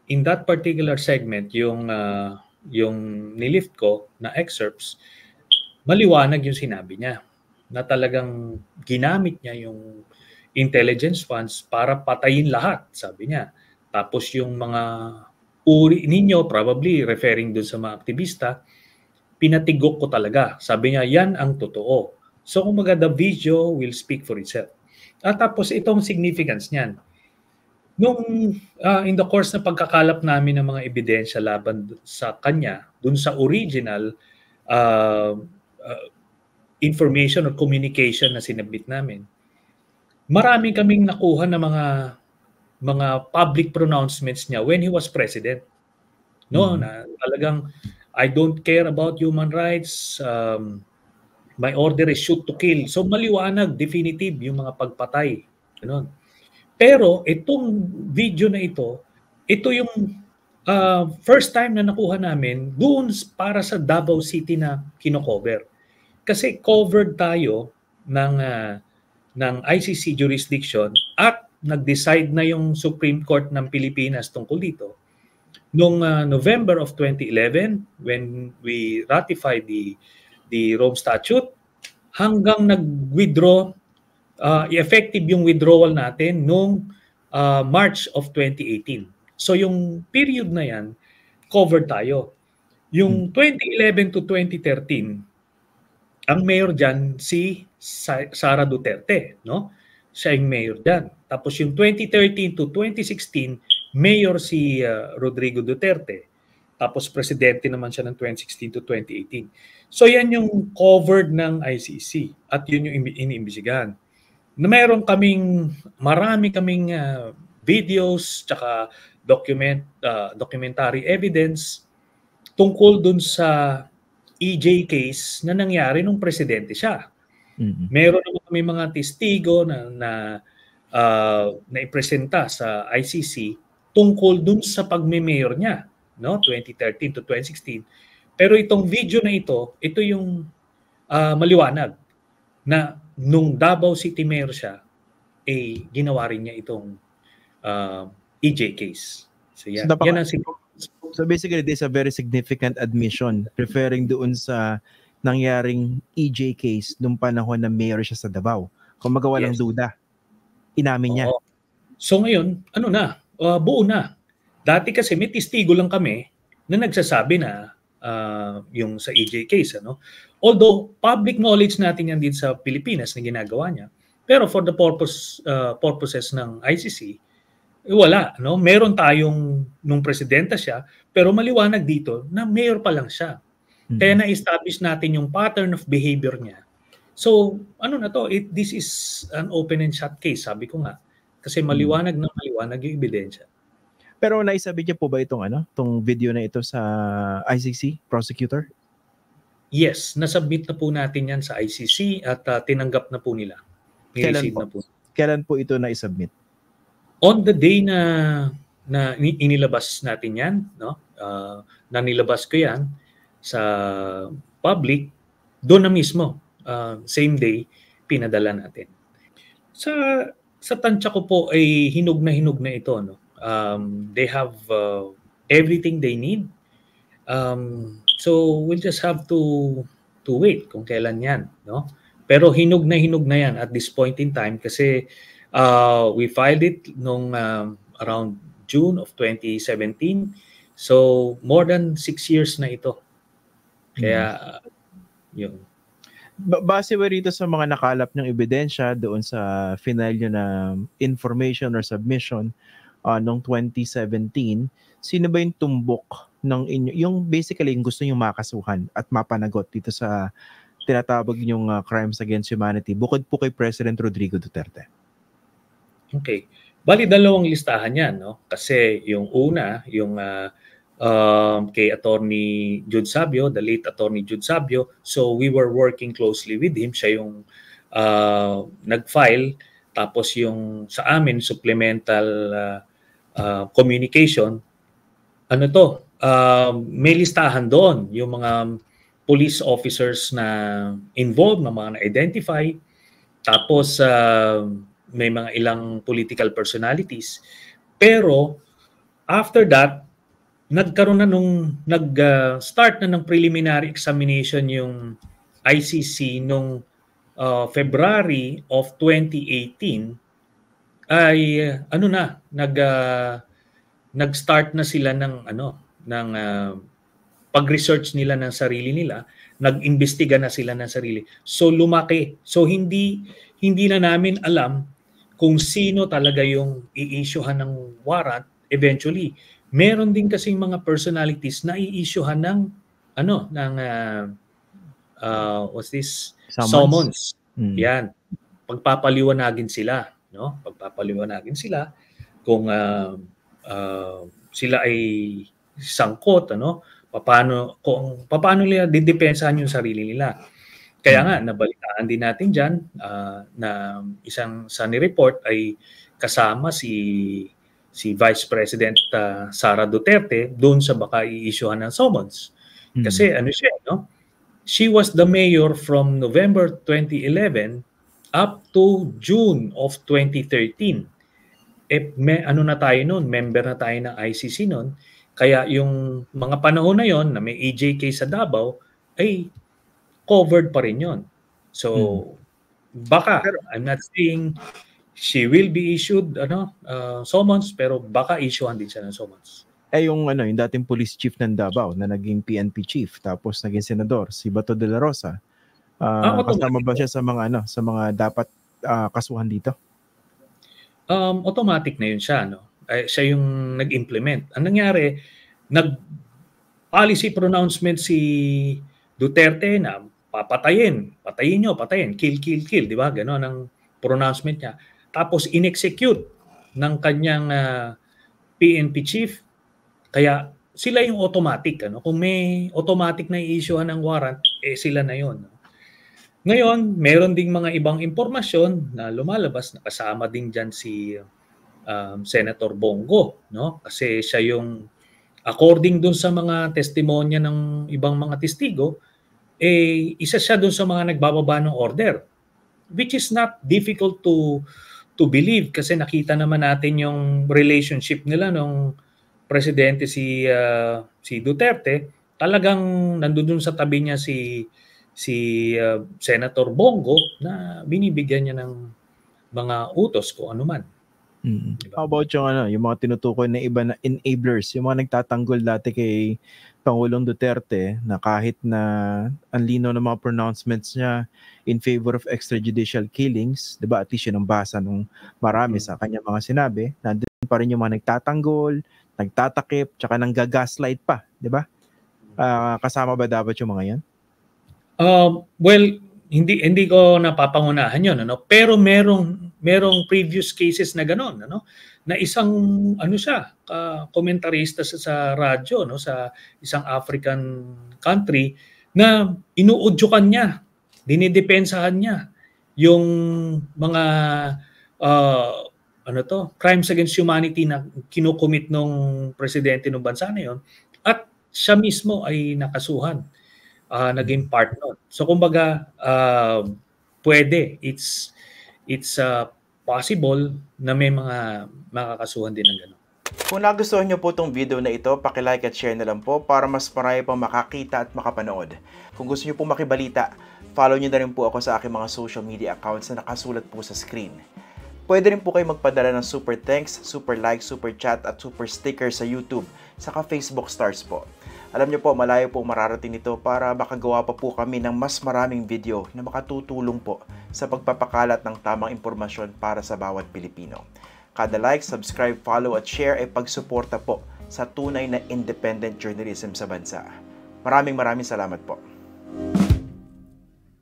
in that particular segment, yung nilift ko na excerpts, maliwanag yung sinabi niya na talagang ginamit niya yung intelligence funds para patayin lahat, sabi niya. Tapos yung mga uri ninyo, probably referring dun sa mga aktivista, pinatigok ko talaga. Sabi niya, yan ang totoo. So kumaga the video will speak for itself. At tapos itong significance niyan. Nung in the course na pagkakalap namin ng mga ebidensya laban sa kanya, dun sa original uh, uh, information or communication na sinabit namin, marami kaming nakuha ng mga public pronouncements niya when he was president. No, na talagang I don't care about human rights. My order is shoot to kill. So maliwanag, definitive yung mga pagpatay. Ganun. Pero itong video na ito yung first time na nakuha namin doon para sa Davao City na kino-cover. Kasi covered tayo ng ICC jurisdiction at nag-decide na yung Supreme Court ng Pilipinas tungkol dito. Noong November of 2011, when we ratified the Rome Statute, hanggang nag-withdraw, effective yung withdrawal natin noong March of 2018. So yung period na yan, covered tayo. Yung 2011 to 2013, ang mayor dyan si Sara Duterte, no? Siya yung mayor dyan. Tapos yung 2013 to 2016, mayor si Rodrigo Duterte. Tapos presidente naman siya ng 2016 to 2018. So yan yung covered ng ICC at yun yung iniimbisigahan. Na marami kaming videos tsaka documentary evidence tungkol dun sa EJ case na nangyari nung presidente siya. Meron naman kami mga testigo na ipresenta sa ICC tungkol dun sa pagme-mayor niya, no, 2013 to 2016. Pero itong video na ito yung maliwanag na nung Davao City Mayor siya, ginawa rin niya itong EJ case. So, yan. So basically, this is a very significant admission referring doon sa nangyaring EJ case nung panahon na mayor siya sa Davao. Kung magawa lang duda, inamin niya. So ngayon, buo na. Dati kasi may testigo lang kami na nagsasabi na yung sa EJ case. Although public knowledge natin yan din sa Pilipinas na ginagawa niya. Pero for the purposes ng ICC, wala. Meron tayong nung presidenta siya, pero maliwanag dito na mayor pa lang siya. Kaya na-establish natin yung pattern of behavior niya. So, this is an open and shut case, sabi ko nga. Kasi maliwanag na maliwanag yung ebidensya. Pero naisabi niya po ba itong video na ito sa ICC prosecutor? Yes, nasubmit na po natin yan sa ICC at tinanggap na po nila. Kailan po ito na-submit? On the day na inilabas natin yan, na nilabas ko yan sa public, doon na mismo, same day, pinadala natin. Sa tansya ko po ay hinog na ito. They have everything they need. So we'll just have to wait kung kailan yan. Pero hinog na yan at this point in time kasi we filed it nung around June of 2017. So more than 6 years na ito. Kaya yun. Base ba rito sa mga nakalap ng ebidensya doon sa final nyo na information or submission noong 2017, sino ba yung tumbok ng inyo, yung basically yung gusto nyo makasuhan at mapanagot dito sa tinatawag yung crimes against humanity bukod po kay President Rodrigo Duterte? Okay. Bali, dalawang listahan yan. Kasi yung una, yung kay Attorney Jude Sabio, the late Attorney Jude Sabio. So we were working closely with him. Siya yung nag-file. Tapos yung sa amin, supplemental communication. May listahan doon. Yung mga police officers na involved, na mga na-identify. Tapos may mga ilang political personalities. Pero After that, nagkaroon na nag-start na ng preliminary examination yung ICC nung February of 2018 ay nag-start na sila ng pag-research nila ng sarili nila, nag-imbestiga na sila ng sarili. So lumaki. So hindi na namin alam kung sino talaga yung i-issuehan ng warrant eventually. Meron din kasing mga personalities na i-issuehan ng what's this? Summons. Yan. Pagpapaliwanagin sila, no? Pagpapaliwanagin sila kung sila ay sangkot, paano nila didepensahan yung sarili nila. Kaya nga nabalitaan din natin diyan na isang sa ni-report ay kasama si Vice President Sara Duterte doon sa baka i-issuehan ng summons. Kasi siya, no? She was the mayor from November 2011 up to June of 2013. Na tayo noon, member na tayo ng ICC noon. Kaya yung mga panahon na yon na may EJK sa Davao ay covered pa rin yon. So baka, I'm not saying she will be issued summons, pero baka issuehan din siya ng summons. Yung dating police chief ng Davao na naging PNP chief tapos naging senador, si Bato de la Rosa. Kasama ba siya sa mga dapat kasuhan dito? Automatic na yun siya, no? Siya yung nag-implement. Ang nangyari, nag-policy pronouncement si Duterte na patayin, kill, di ba? Gano'n ang pronouncement niya. Tapos in-execute ng kanyang PNP chief. Kaya sila yung automatic. Kung may automatic na i-issuehan ng warrant, sila na yun. Ngayon, meron ding mga ibang impormasyon na lumalabas na kasama din dyan si Senator Bongo. No? Kasi siya yung, according dun sa mga testimonya ng ibang mga testigo, isa siya dun sa mga nagbababa ng order. Which is not difficult to believe kasi nakita naman natin yung relationship nila nung presidente si Duterte. Talagang nandun sa tabi niya si Senator Bongo na binibigyan niya ng mga utos kung ano man. Diba? How about yung mga tinutukoy na iba na enablers, yung mga nagtatanggol dati kay Pangulong Duterte na kahit na ang lino ng mga pronouncements niya in favor of extrajudicial killings, 'di ba? At least yun ang basa ng marami sa kanya mga sinabi. Nandun pa rin yung mga nagtatanggol, nagtatakip, tsaka nanggagaslight pa, 'di ba? Kasama ba dapat yung mga 'yan? Well, hindi ko napapangunahan 'yon, pero merong previous cases na gano'n, na isang komentarista sa radyo, sa isang African country na inuudyukan niya, dinidepensahan niya yung mga crimes against humanity na kinukomit nung presidente ng bansa na 'yon, at siya mismo ay nakasuhan. Naging part nun. So kumbaga, pwede. It's possible na may mga makakasuhan din ng gano'n. Kung nagustuhan nyo po itong video na ito, paki-like at share na lang po para mas marami pang makakita at makapanood. Kung gusto nyo po makibalita, follow nyo na rin po ako sa aking mga social media accounts na nakasulat po sa screen. Pwede rin po kayo magpadala ng super thanks, super like, super chat at super sticker sa YouTube, saka Facebook stars po. Alam nyo po, malayo po mararating nito para makagawa pa po kami ng mas maraming video na makatutulong po sa pagpapakalat ng tamang impormasyon para sa bawat Pilipino. Kada like, subscribe, follow at share ay pagsuporta po sa tunay na independent journalism sa bansa. Maraming salamat po.